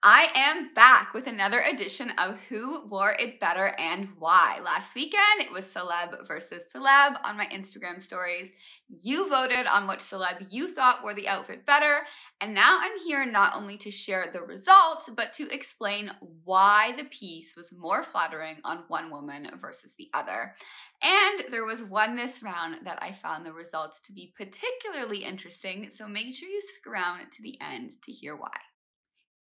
I am back with another edition of Who Wore It Better and Why. Last weekend, it was celeb versus celeb on my Instagram stories. You voted on which celeb you thought wore the outfit better, and now I'm here not only to share the results, but to explain why the piece was more flattering on one woman versus the other. And there was one this round that I found the results to be particularly interesting, so make sure you stick around to the end to hear why.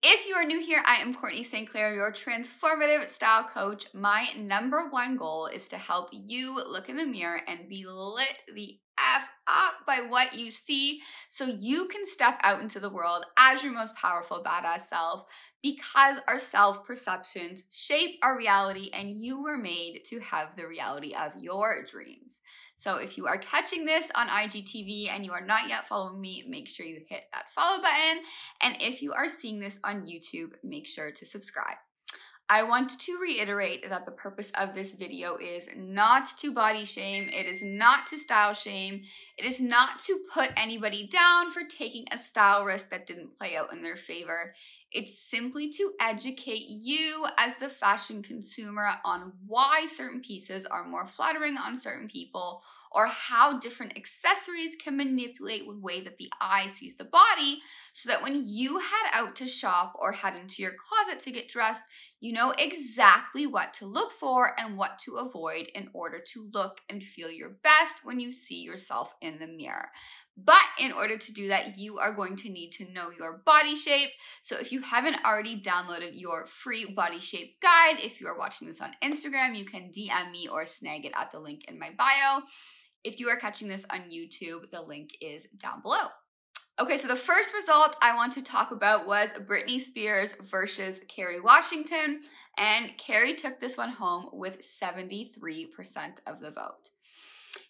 If you are new here, I am Courtney St. Clair, your transformative style coach. My number one goal is to help you look in the mirror and be lit the F up by what you see so you can step out into the world as your most powerful badass self, because our self-perceptions shape our reality and you were made to have the reality of your dreams. So if you are catching this on IGTV and you are not yet following me, make sure you hit that follow button. And if you are seeing this on YouTube, make sure to subscribe. I want to reiterate that the purpose of this video is not to body shame, it is not to style shame, it is not to put anybody down for taking a style risk that didn't play out in their favor. It's simply to educate you as the fashion consumer on why certain pieces are more flattering on certain people, or how different accessories can manipulate the way that the eye sees the body, so that when you head out to shop or head into your closet to get dressed, you know exactly what to look for and what to avoid in order to look and feel your best when you see yourself in the mirror. But in order to do that, you are going to need to know your body shape. So if you haven't already downloaded your free body shape guide, if you are watching this on Instagram, you can DM me or snag it at the link in my bio. If you are catching this on YouTube, the link is down below. Okay, so the first result I want to talk about was Britney Spears versus Kerry Washington, and Kerry took this one home with 73% of the vote.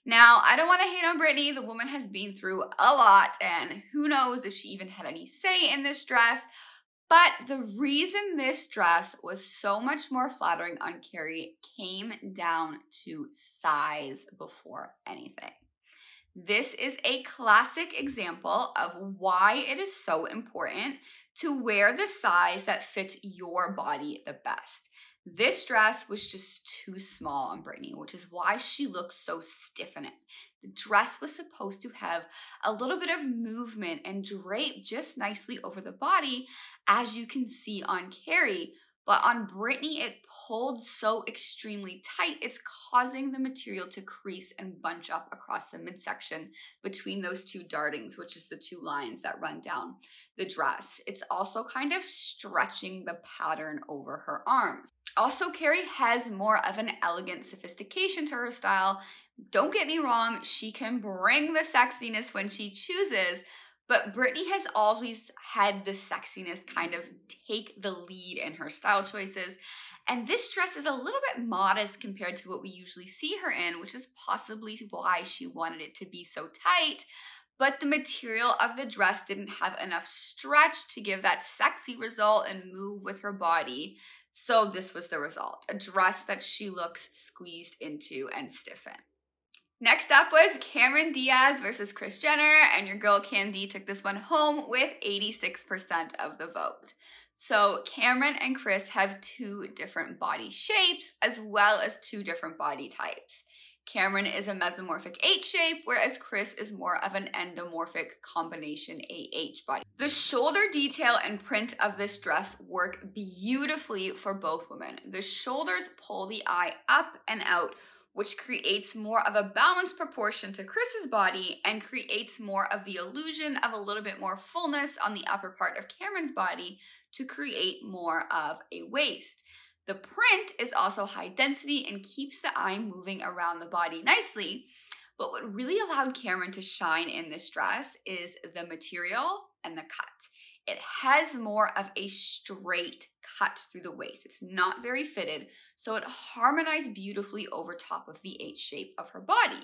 Now, I don't want to hate on Britney. The woman has been through a lot, and who knows if she even had any say in this dress. But the reason this dress was so much more flattering on Kerry came down to size before anything. This is a classic example of why it is so important to wear the size that fits your body the best. This dress was just too small on Britney, which is why she looks so stiff in it. The dress was supposed to have a little bit of movement and drape just nicely over the body, as you can see on Kerry. But on Britney, it pulled so extremely tight, it's causing the material to crease and bunch up across the midsection between those two dartings, which is the two lines that run down the dress. It's also kind of stretching the pattern over her arms. Also, Kerry has more of an elegant sophistication to her style. Don't get me wrong, she can bring the sexiness when she chooses, but Britney has always had the sexiness kind of take the lead in her style choices. And this dress is a little bit modest compared to what we usually see her in, which is possibly why she wanted it to be so tight. But the material of the dress didn't have enough stretch to give that sexy result and move with her body. So this was the result, a dress that she looks squeezed into and stiff in. Next up was Cameron Diaz versus Kris Jenner, and your girl Cam D took this one home with 86% of the vote. So Cameron and Kris have two different body shapes as well as two different body types. Cameron is a mesomorphic H shape, whereas Kris is more of an endomorphic combination AH body. The shoulder detail and print of this dress work beautifully for both women. The shoulders pull the eye up and out, which creates more of a balanced proportion to Kris's body and creates more of the illusion of a little bit more fullness on the upper part of Cameron's body to create more of a waist. The print is also high density and keeps the eye moving around the body nicely. But what really allowed Cameron to shine in this dress is the material and the cut. It has more of a straight cut through the waist. It's not very fitted, so it harmonized beautifully over top of the H shape of her body.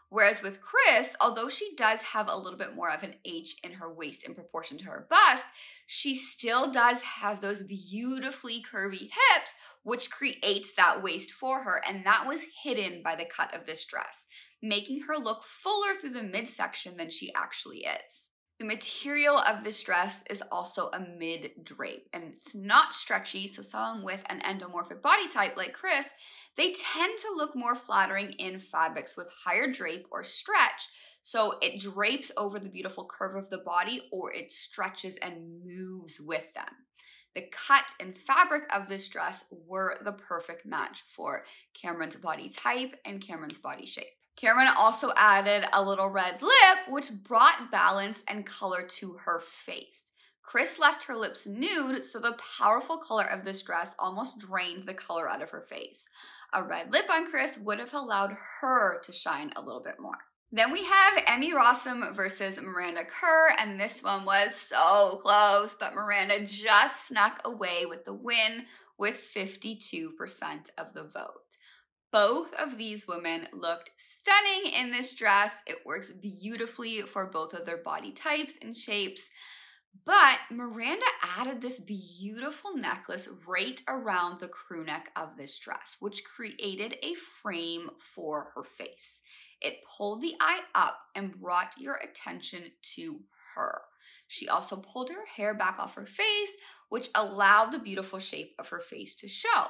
Whereas with Kris, although she does have a little bit more of an H in her waist in proportion to her bust, she still does have those beautifully curvy hips, which creates that waist for her, and that was hidden by the cut of this dress, making her look fuller through the midsection than she actually is. The material of this dress is also a mid-drape, and it's not stretchy, so someone with an endomorphic body type like Chris, they tend to look more flattering in fabrics with higher drape or stretch, so it drapes over the beautiful curve of the body or it stretches and moves with them. The cut and fabric of this dress were the perfect match for Cameron's body type and Cameron's body shape. Cameron also added a little red lip, which brought balance and color to her face. Chris left her lips nude, so the powerful color of this dress almost drained the color out of her face. A red lip on Chris would have allowed her to shine a little bit more. Then we have Emmy Rossum versus Miranda Kerr, and this one was so close, but Miranda just snuck away with the win with 52% of the vote. Both of these women looked stunning in this dress. It works beautifully for both of their body types and shapes. But Miranda added this beautiful necklace right around the crew neck of this dress, which created a frame for her face. It pulled the eye up and brought your attention to her. She also pulled her hair back off her face, which allowed the beautiful shape of her face to show.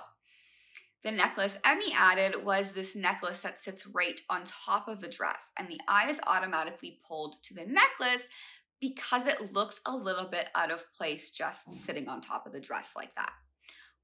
The necklace Emmy added was this necklace that sits right on top of the dress, and the eye is automatically pulled to the necklace because it looks a little bit out of place just sitting on top of the dress like that.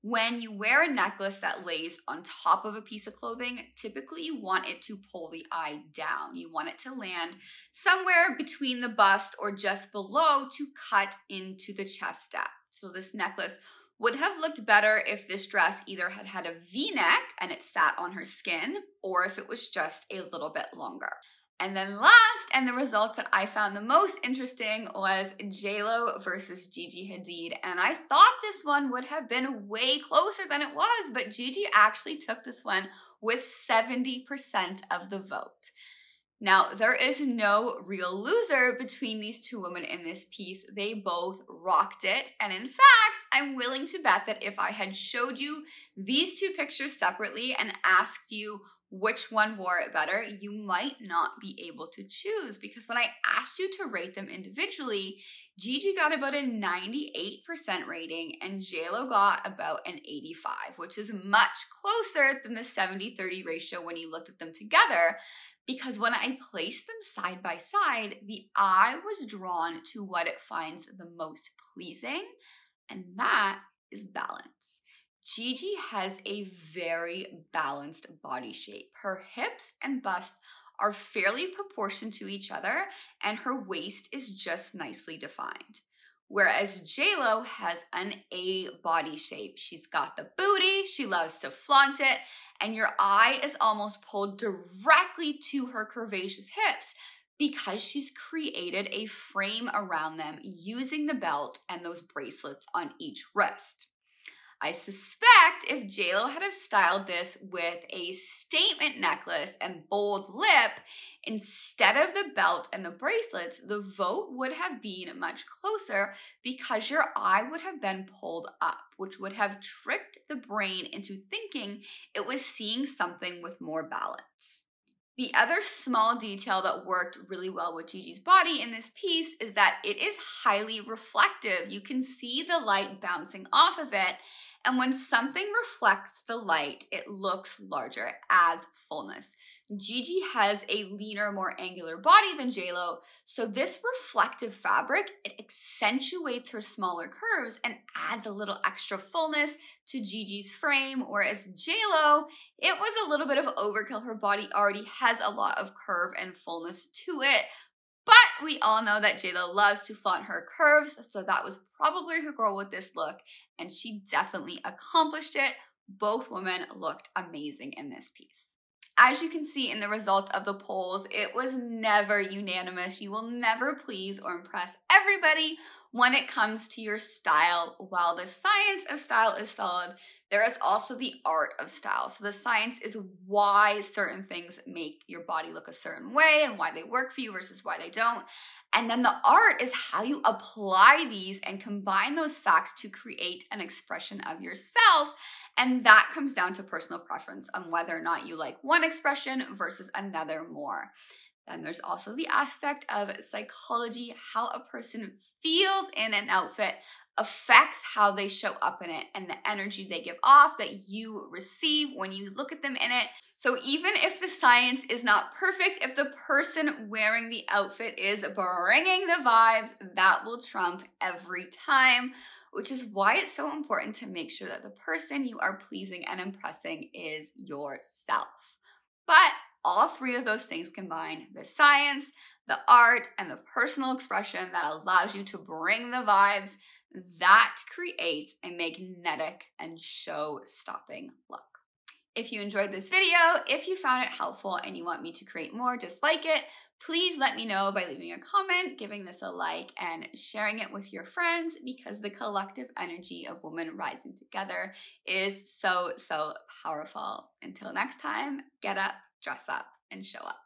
When you wear a necklace that lays on top of a piece of clothing, typically you want it to pull the eye down. You want it to land somewhere between the bust or just below to cut into the chest depth. So this necklace would have looked better if this dress either had had a V-neck and it sat on her skin, or if it was just a little bit longer. And then last, and the result that I found the most interesting, was JLo versus Gigi Hadid. And I thought this one would have been way closer than it was, but Gigi actually took this one with 70% of the vote. Now, there is no real loser between these two women in this piece. They both rocked it. And in fact, I'm willing to bet that if I had showed you these two pictures separately and asked you which one wore it better, you might not be able to choose, because when I asked you to rate them individually, Gigi got about a 98% rating and JLo got about an 85, which is much closer than the 70-30 ratio when you looked at them together, because when I placed them side by side, the eye was drawn to what it finds the most pleasing, and that is balance. Gigi has a very balanced body shape. Her hips and bust are fairly proportioned to each other, and her waist is just nicely defined. Whereas JLo has an A body shape. She's got the booty, she loves to flaunt it, and your eye is almost pulled directly to her curvaceous hips because she's created a frame around them using the belt and those bracelets on each wrist. I suspect if JLo had have styled this with a statement necklace and bold lip instead of the belt and the bracelets, the vote would have been much closer because your eye would have been pulled up, which would have tricked the brain into thinking it was seeing something with more balance. The other small detail that worked really well with Gigi's body in this piece is that it is highly reflective. You can see the light bouncing off of it, and when something reflects the light, it looks larger, it adds fullness. Gigi has a leaner, more angular body than JLo, so this reflective fabric, it accentuates her smaller curves and adds a little extra fullness to Gigi's frame, whereas JLo, it was a little bit of overkill. Her body already has a lot of curve and fullness to it, but we all know that JLo loves to flaunt her curves, so that was probably her goal with this look, and she definitely accomplished it. Both women looked amazing in this piece. As you can see in the result of the polls, it was never unanimous. You will never please or impress everybody when it comes to your style. While the science of style is solid, there is also the art of style. So the science is why certain things make your body look a certain way and why they work for you versus why they don't. And then the art is how you apply these and combine those facts to create an expression of yourself. And that comes down to personal preference on whether or not you like one expression versus another more. Then there's also the aspect of psychology, how a person feels in an outfit affects how they show up in it and the energy they give off that you receive when you look at them in it. So even if the science is not perfect, if the person wearing the outfit is bringing the vibes, that will trump every time, which is why it's so important to make sure that the person you are pleasing and impressing is yourself. But all three of those things combined, the science, the art, and the personal expression that allows you to bring the vibes, that creates a magnetic and show-stopping look. If you enjoyed this video, if you found it helpful and you want me to create more just like it, please let me know by leaving a comment, giving this a like, and sharing it with your friends, because the collective energy of women rising together is so, so powerful. Until next time, get up, dress up, and show up.